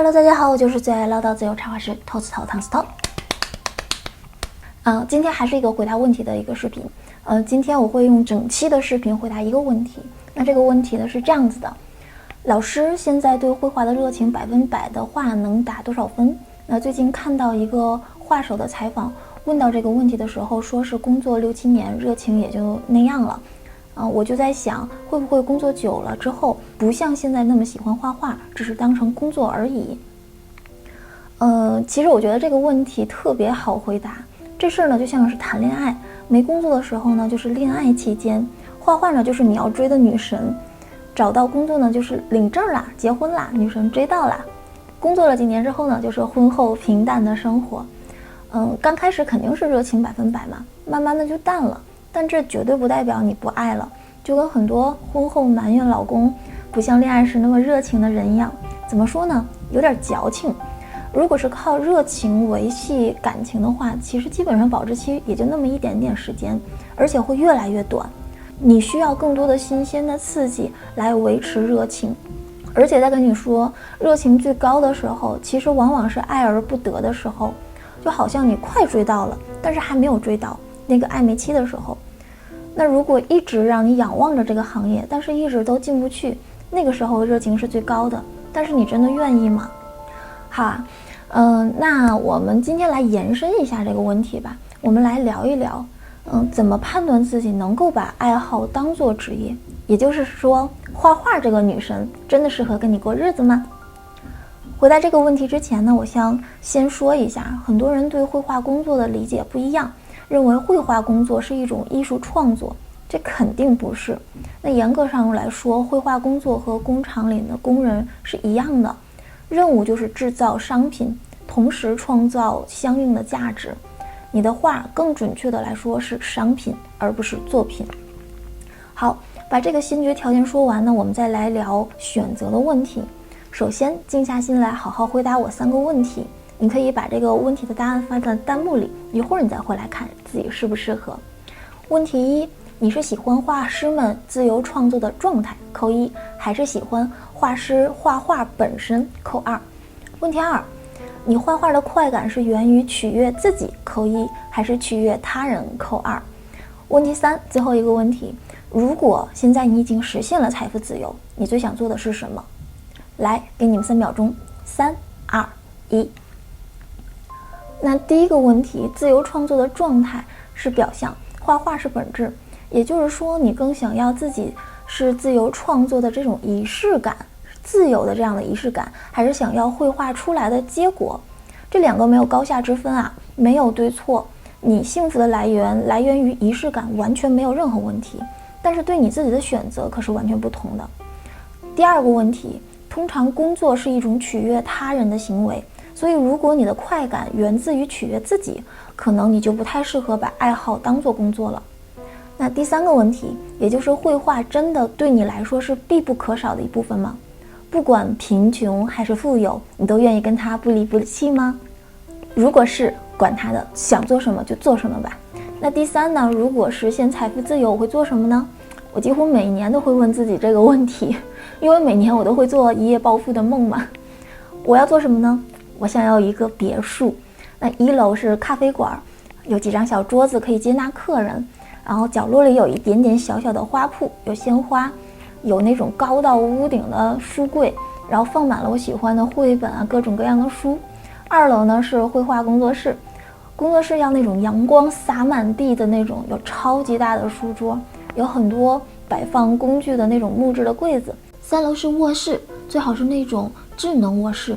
Hello， 大家好，我就是最爱唠叨自由插画师透刺头唐斯透。今天还是一个回答问题的一个视频。今天我会用整期的视频回答一个问题。那这个问题呢是这样子的：老师现在对绘画的热情100%的话能打多少分？那最近看到一个画手的采访，问到这个问题的时候，说是工作6、7年，热情也就那样了。我就在想，会不会工作久了之后，不像现在那么喜欢画画，只是当成工作而已。其实我觉得这个问题特别好回答。这事儿呢，就像是谈恋爱，没工作的时候呢，就是恋爱期间；画画呢，就是你要追的女神；找到工作呢，就是领证啦，结婚啦，女神追到啦。工作了几年之后呢，就是婚后平淡的生活。刚开始肯定是热情100%嘛，慢慢的就淡了。但这绝对不代表你不爱了，就跟很多婚后埋怨老公不像恋爱时那么热情的人一样。怎么说呢？有点矫情。如果是靠热情维系感情的话，其实基本上保质期也就那么一点点时间，而且会越来越短。你需要更多的新鲜的刺激来维持热情。而且再跟你说，热情最高的时候，其实往往是爱而不得的时候，就好像你快追到了，但是还没有追到那个暧昧期的时候。那如果一直让你仰望着这个行业，但是一直都进不去，那个时候热情是最高的，但是你真的愿意吗？好，那我们今天来延伸一下这个问题吧，我们来聊一聊，怎么判断自己能够把爱好当作职业，也就是说，画画这个女神真的适合跟你过日子吗？回答这个问题之前呢，我想先说一下，很多人对绘画工作的理解不一样，认为绘画工作是一种艺术创作，这肯定不是。那严格上来说，绘画工作和工厂里的工人是一样的，任务就是制造商品，同时创造相应的价值。你的画更准确的来说是商品，而不是作品。好，把这个先决条件说完呢，我们再来聊选择的问题。首先，静下心来好好回答我3个问题。你可以把这个问题的答案发在弹幕里，一会儿你再回来看自己适不适合。问题1，你是喜欢画师们自由创作的状态，扣1，还是喜欢画师画画本身，扣2。问题2，你画画的快感是源于取悦自己，扣1，还是取悦他人，扣2。问题3，最后一个问题，如果现在你已经实现了财富自由，你最想做的是什么？来，给你们3秒钟，3、2、1。那第一个问题，自由创作的状态是表象，画画是本质，也就是说你更想要自己是自由创作的这种仪式感，自由的这样的仪式感，还是想要绘画出来的结果？这2个没有高下之分啊，没有对错。你幸福的来源于仪式感，完全没有任何问题，但是对你自己的选择可是完全不同的。第二个问题，通常工作是一种取悦他人的行为，所以如果你的快感源自于取悦自己，可能你就不太适合把爱好当作工作了。那第3个问题，也就是绘画真的对你来说是必不可少的一部分吗？不管贫穷还是富有，你都愿意跟他不离不弃吗？如果是，管他的，想做什么就做什么吧。那第3呢，如果实现财富自由，我会做什么呢？我几乎每年都会问自己这个问题，因为每年我都会做一夜暴富的梦嘛。我要做什么呢？我想要一个别墅，那1楼是咖啡馆，有几张小桌子可以接纳客人，然后角落里有一点点小小的花铺，有鲜花，有那种高到屋顶的书柜，然后放满了我喜欢的绘本啊，各种各样的书。2楼呢是绘画工作室，工作室要那种阳光洒满地的那种，有超级大的书桌，有很多摆放工具的那种木质的柜子。3楼是卧室，最好是那种智能卧室，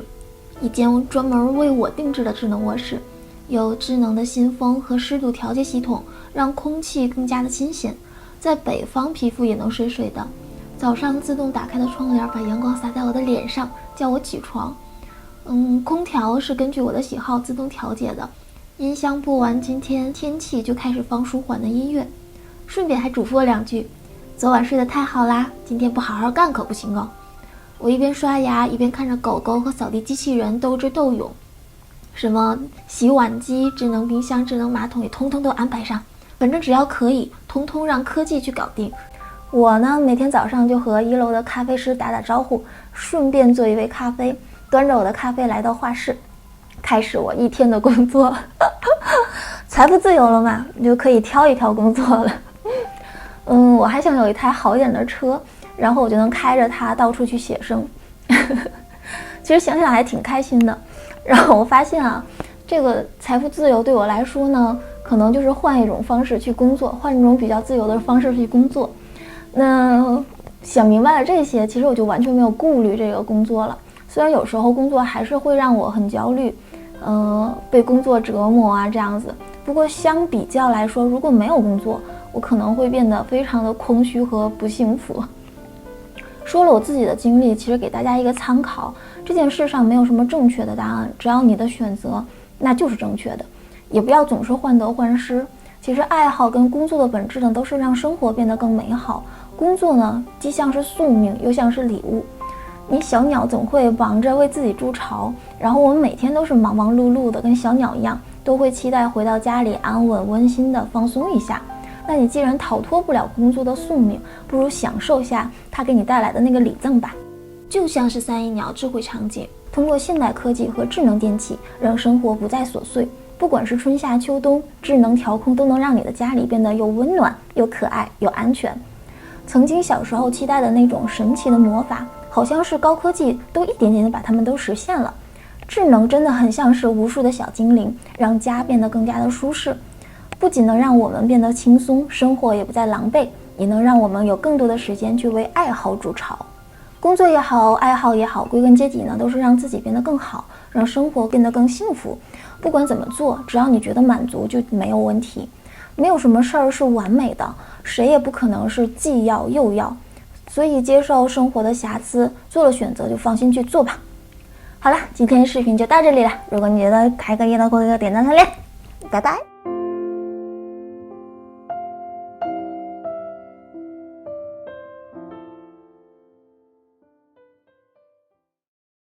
一间专门为我定制的智能卧室，有智能的新风和湿度调节系统，让空气更加的新鲜。在北方皮肤也能水水的，早上自动打开的窗帘把阳光洒在我的脸上，叫我起床。空调是根据我的喜好自动调节的，音箱播完今天天气就开始放舒缓的音乐，顺便还嘱咐我2句，昨晚睡得太好啦，今天不好好干可不行哦。我一边刷牙一边看着狗狗和扫地机器人斗智斗勇，什么洗碗机、智能冰箱、智能马桶也通通都安排上，反正只要可以，通通让科技去搞定。我呢，每天早上就和1楼的咖啡师打打招呼，顺便做一杯咖啡，端着我的咖啡来到画室，开始我一天的工作。财富自由了嘛，你就可以挑一挑工作了。我还想有一台好一点的车，然后我就能开着它到处去写生。其实想想还挺开心的。然后我发现啊，这个财富自由对我来说呢，可能就是换一种方式去工作，换一种比较自由的方式去工作。那想明白了这些，其实我就完全没有顾虑这个工作了。虽然有时候工作还是会让我很焦虑，被工作折磨啊这样子。不过相比较来说，如果没有工作，我可能会变得非常的空虚和不幸福。说了我自己的经历，其实给大家一个参考。这件事上没有什么正确的答案，只要你的选择，那就是正确的。也不要总是患得患失。其实爱好跟工作的本质呢，都是让生活变得更美好。工作呢，既像是宿命，又像是礼物。你小鸟总会忙着为自己筑巢，然后我们每天都是忙忙碌碌的，跟小鸟一样，都会期待回到家里安稳温馨的放松一下。那你既然逃脱不了工作的宿命，不如享受下它给你带来的那个礼赠吧。就像是三翼鸟智慧场景，通过现代科技和智能电器，让生活不再琐碎。不管是春夏秋冬，智能调控都能让你的家里变得又温暖又可爱又安全。曾经小时候期待的那种神奇的魔法，好像是高科技都一点点的把它们都实现了。智能真的很像是无数的小精灵，让家变得更加的舒适。不仅能让我们变得轻松，生活也不再狼狈，也能让我们有更多的时间去为爱好筑巢。工作也好，爱好也好，归根结底呢，都是让自己变得更好，让生活变得更幸福。不管怎么做，只要你觉得满足，就没有问题。没有什么事儿是完美的，谁也不可能是既要又要。所以接受生活的瑕疵，做了选择就放心去做吧。好了，今天视频就到这里了。如果你觉得还可以的话，点赞3连，拜拜。